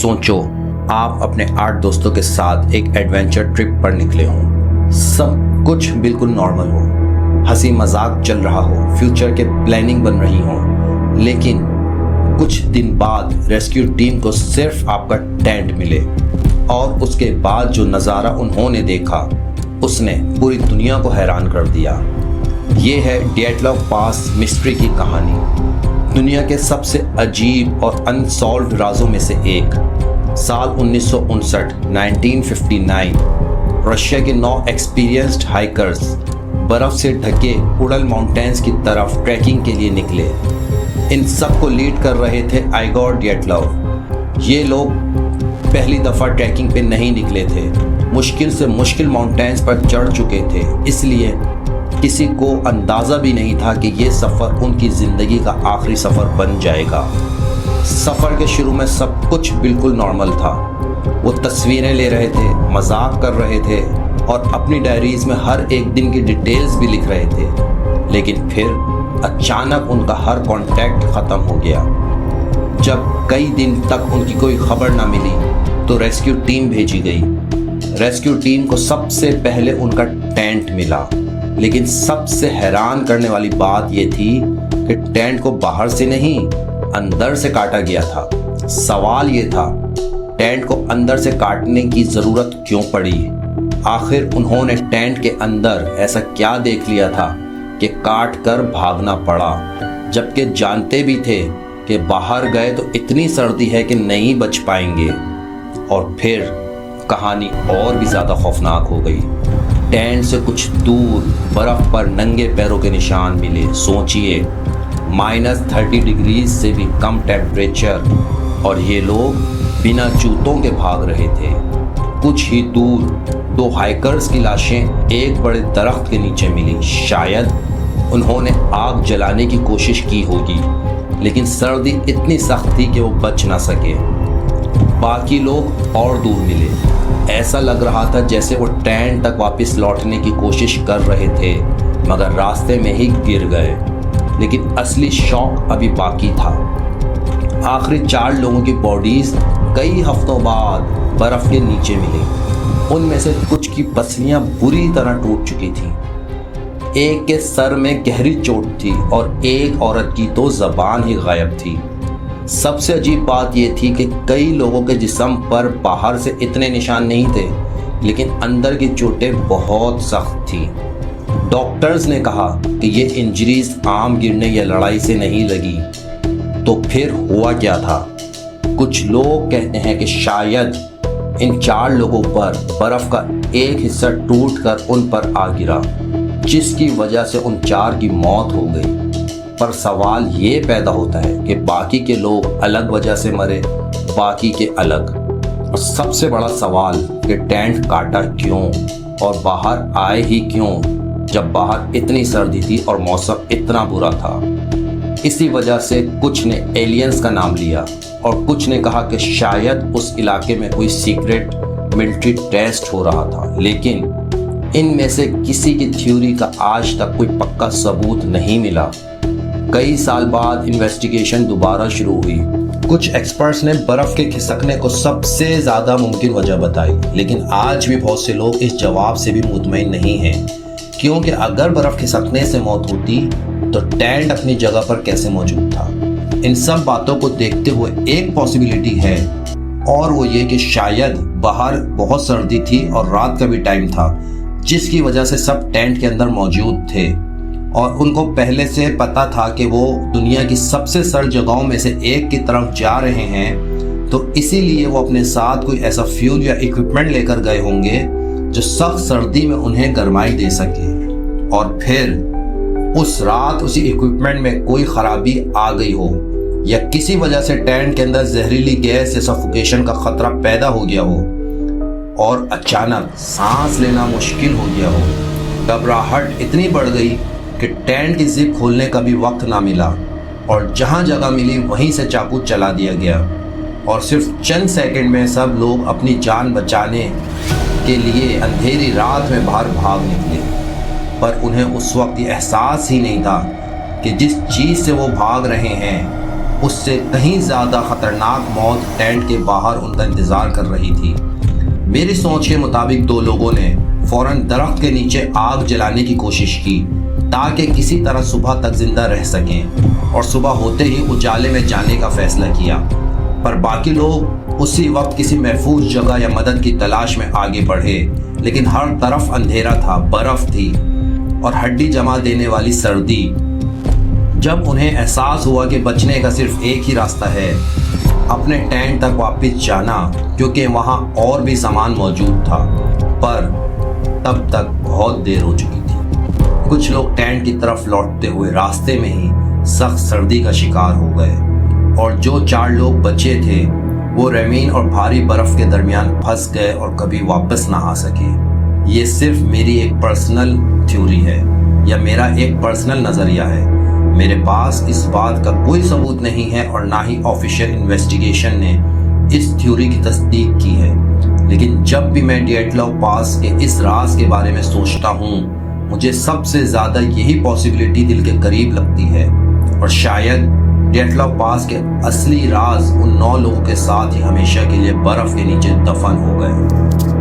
सोचो आप अपने 8 दोस्तों के साथ एक एडवेंचर ट्रिप पर निकले हों। सब कुछ बिल्कुल नॉर्मल हो, हंसी मजाक चल रहा हो, फ्यूचर के प्लानिंग बन रही हो, लेकिन कुछ दिन बाद रेस्क्यू टीम को सिर्फ आपका टेंट मिले और उसके बाद जो नज़ारा उन्होंने देखा उसने पूरी दुनिया को हैरान कर दिया। ये है डिएटलॉव पास मिस्ट्री की कहानी, दुनिया के सबसे अजीब और अनसॉल्व्ड राजों में से एक। साल 1959 रशिया के 9 एक्सपीरियंस्ड हाइकर्स बर्फ से ढके उड़ल माउंटेन्स की तरफ ट्रैकिंग के लिए निकले। इन सब को लीड कर रहे थे इगोर डिएटलॉव। ये लोग पहली दफ़ा ट्रैकिंग पे नहीं निकले थे, मुश्किल से मुश्किल माउंटेन्स पर चढ़ चुके थे, इसलिए किसी को अंदाज़ा भी नहीं था कि ये सफ़र उनकी ज़िंदगी का आखिरी सफ़र बन जाएगा। सफ़र के शुरू में सब कुछ बिल्कुल नॉर्मल था। वो तस्वीरें ले रहे थे, मजाक कर रहे थे और अपनी डायरीज़ में हर एक दिन की डिटेल्स भी लिख रहे थे। लेकिन फिर अचानक उनका हर कांटेक्ट ख़त्म हो गया। जब कई दिन तक उनकी कोई खबर ना मिली तो रेस्क्यू टीम भेजी गई। रेस्क्यू टीम को सबसे पहले उनका टेंट मिला, लेकिन सबसे हैरान करने वाली बात ये थी कि टेंट को बाहर से नहीं अंदर से काटा गया था। सवाल ये था, टेंट को अंदर से काटने की ज़रूरत क्यों पड़ी? आखिर उन्होंने टेंट के अंदर ऐसा क्या देख लिया था कि काट कर भागना पड़ा, जबकि जानते भी थे कि बाहर गए तो इतनी सर्दी है कि नहीं बच पाएंगे। और फिर कहानी और भी ज़्यादा खौफनाक हो गई। टेंट से कुछ दूर बर्फ़ पर नंगे पैरों के निशान मिले। सोचिए, -30 डिग्री से भी कम टेम्परेचर, और ये लोग बिना जूतों के भाग रहे थे। कुछ ही दूर 2 हाइकर्स की लाशें एक बड़े दरख्त के नीचे मिली। शायद उन्होंने आग जलाने की कोशिश की होगी, लेकिन सर्दी इतनी सख्त थी कि वो बच ना सके। बाकी लोग और दूर मिले। ऐसा लग रहा था जैसे वो टेंट तक वापस लौटने की कोशिश कर रहे थे, मगर रास्ते में ही गिर गए। लेकिन असली शौक अभी बाकी था। आखिरी 4 लोगों की बॉडीज कई हफ्तों बाद बर्फ के नीचे मिली। उनमें से कुछ की पसलियां बुरी तरह टूट चुकी थीं। एक के सर में गहरी चोट थी और एक औरत की तो ज़बान ही गायब थी। सबसे अजीब बात यह थी कि कई लोगों के जिस्म पर बाहर से इतने निशान नहीं थे, लेकिन अंदर की चोटें बहुत सख्त थी। डॉक्टर्स ने कहा कि ये इंजरीज आम गिरने या लड़ाई से नहीं लगी। तो फिर हुआ क्या था? कुछ लोग कहते हैं कि शायद इन 4 लोगों पर बर्फ का एक हिस्सा टूटकर उन पर आ गिरा, जिसकी वजह से उन 4 की मौत हो गई। पर सवाल ये पैदा होता है कि बाकी के लोग अलग वजह से मरे, बाकी के अलग। और सबसे बड़ा सवाल कि टेंट काटा क्यों और बाहर आए ही क्यों, जब बाहर इतनी सर्दी थी और मौसम इतना बुरा था। इसी वजह से कुछ ने एलियंस का नाम लिया और कुछ ने कहा कि शायद उस इलाके में कोई सीक्रेट मिलिट्री टेस्ट हो रहा था। लेकिन इनमें से किसी की थ्योरी का आज तक कोई पक्का सबूत नहीं मिला। कई साल बाद इन्वेस्टिगेशन दोबारा शुरू हुई। कुछ एक्सपर्ट्स ने बर्फ़ के खिसकने को सबसे ज़्यादा मुमकिन वजह बताई, लेकिन आज भी बहुत से लोग इस जवाब से भी मुतमईन नहीं हैं, क्योंकि अगर बर्फ़ खिसकने से मौत होती तो टेंट अपनी जगह पर कैसे मौजूद था। इन सब बातों को देखते हुए एक पॉसिबिलिटी है, और वो ये कि शायद बाहर बहुत सर्दी थी और रात का भी टाइम था, जिसकी वजह से सब टेंट के अंदर मौजूद थे और उनको पहले से पता था कि वो दुनिया की सबसे सर्द जगहों में से एक की तरफ जा रहे हैं। तो इसीलिए वो अपने साथ कोई ऐसा फ्यूल या इक्विपमेंट लेकर गए होंगे जो सख्त सर्दी में उन्हें गर्माई दे सके। और फिर उस रात उसी इक्विपमेंट में कोई खराबी आ गई हो, या किसी वजह से टेंट के अंदर जहरीली गैस या सफोकेशन का खतरा पैदा हो गया हो और अचानक सांस लेना मुश्किल हो गया हो। घबराहट इतनी बढ़ गई कि टेंट की जिप खोलने का भी वक्त ना मिला और जहां जगह मिली वहीं से चाकू चला दिया गया और सिर्फ चंद सेकंड में सब लोग अपनी जान बचाने के लिए अंधेरी रात में बाहर भाग निकले। पर उन्हें उस वक्त ये एहसास ही नहीं था कि जिस चीज़ से वो भाग रहे हैं اس سے کہیں زیادہ خطرناک موت ٹینٹ کے باہر ان کا انتظار کر رہی تھی۔ میری سوچ کے مطابق دو لوگوں نے فوراً درخت کے نیچے آگ جلانے کی کوشش کی تاکہ کسی طرح صبح تک زندہ رہ سکیں، اور صبح ہوتے ہی اجالے میں جانے کا فیصلہ کیا۔ پر باقی لوگ اسی وقت کسی محفوظ جگہ یا مدد کی تلاش میں آگے بڑھے، لیکن ہر طرف اندھیرا تھا، برف تھی اور ہڈی جما دینے والی سردی۔ جب انہیں احساس ہوا کہ بچنے کا صرف ایک ہی راستہ ہے، اپنے ٹینٹ تک واپس جانا، کیونکہ وہاں اور بھی سامان موجود تھا، پر تب تک بہت دیر ہو چکی تھی۔ کچھ لوگ ٹینٹ کی طرف لوٹتے ہوئے راستے میں ہی سخت سردی کا شکار ہو گئے، اور جو 4 لوگ بچے تھے وہ رمین اور بھاری برف کے درمیان پھنس گئے اور کبھی واپس نہ آ سکے۔ یہ صرف میری ایک پرسنل تھیوری ہے یا میرا ایک پرسنل نظریہ ہے۔ میرے پاس اس بات کا کوئی ثبوت نہیں ہے اور نہ ہی آفیشیل انویسٹیگیشن نے اس تھیوری کی تصدیق کی ہے، لیکن جب بھی میں ڈیٹلاو پاس کے اس راز کے بارے میں سوچتا ہوں، مجھے سب سے زیادہ یہی پاسبلٹی دل کے قریب لگتی ہے، اور شاید ڈیٹلاو پاس کے اصلی راز ان 9 لوگوں کے ساتھ ہی ہمیشہ کے لیے برف کے نیچے دفن ہو گئے۔